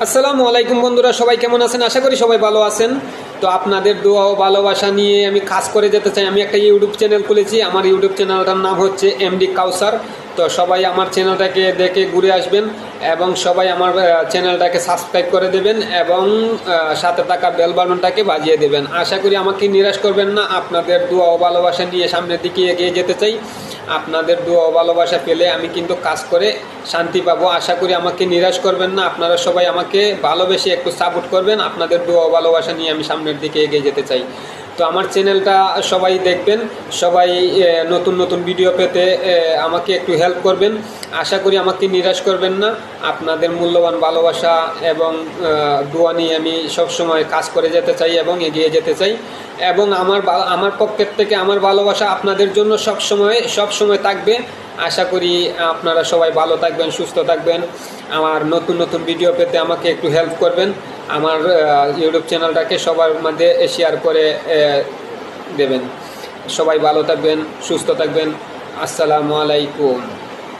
আসসালামু আলাইকুম বন্ধুরা, সবাই কেমন আছেন? আশা করি সবাই ভালো আছেন। তো আপনাদের দোয়া ও ভালোবাসা নিয়ে আমি কাজ করে যেতে চাই। আমি একটা ইউটিউব চ্যানেল খুলেছি। আমার ইউটিউব চ্যানেলটার নাম হচ্ছে এমডি কাউসার। তো সবাই আমার চ্যানেলটাকে দেখে ঘুরে আসবেন এবং সবাই আমার চ্যানেলটাকে সাবস্ক্রাইব করে দেবেন এবং সাথে থাকা বেল বাটনটাকে বাজিয়ে দেবেন। আশা করি আমাকে নিরাশ করবেন না। আপনাদের দোয়া ও ভালোবাসা নিয়ে সামনের দিকে এগিয়ে যেতে চাই। আপনাদের দোয়া ও ভালোবাসা পেলে আমি কিন্তু কাজ করে শান্তি পাবো। আশা করি আমাকে নিরাশ করবেন না। আপনারা সবাই আমাকে ভালোবেসে একটু সাপোর্ট করবেন। আপনাদের দোয়া ও ভালোবাসা নিয়ে আমি সামনের দিকে এগিয়ে যেতে চাই। তো আমার চ্যানেলটা সবাই দেখবেন, সবাই নতুন নতুন ভিডিও পেতে আমাকে একটু হেল্প করবেন। আশা করি আমাকে নিরাশ করবেন না। আপনাদের মূল্যবান ভালোবাসা এবং দোয়া নিয়ে আমি সবসময় কাজ করে যেতে চাই এবং এগিয়ে যেতে চাই। এবং আমার পক্ষের থেকে আমার ভালোবাসা আপনাদের জন্য সবসময় থাকবে। আশা করি আপনারা সবাই ভালো থাকবেন, সুস্থ থাকবেন। আমার নতুন নতুন ভিডিও পেতে আমাকে একটু হেল্প করবেন। আমার ইউটিউব চ্যানেলটাকে সবার মধ্যে শেয়ার করে দেবেন। সবাই ভালো থাকবেন, সুস্থ থাকবেন। আসসালামু আলাইকুম।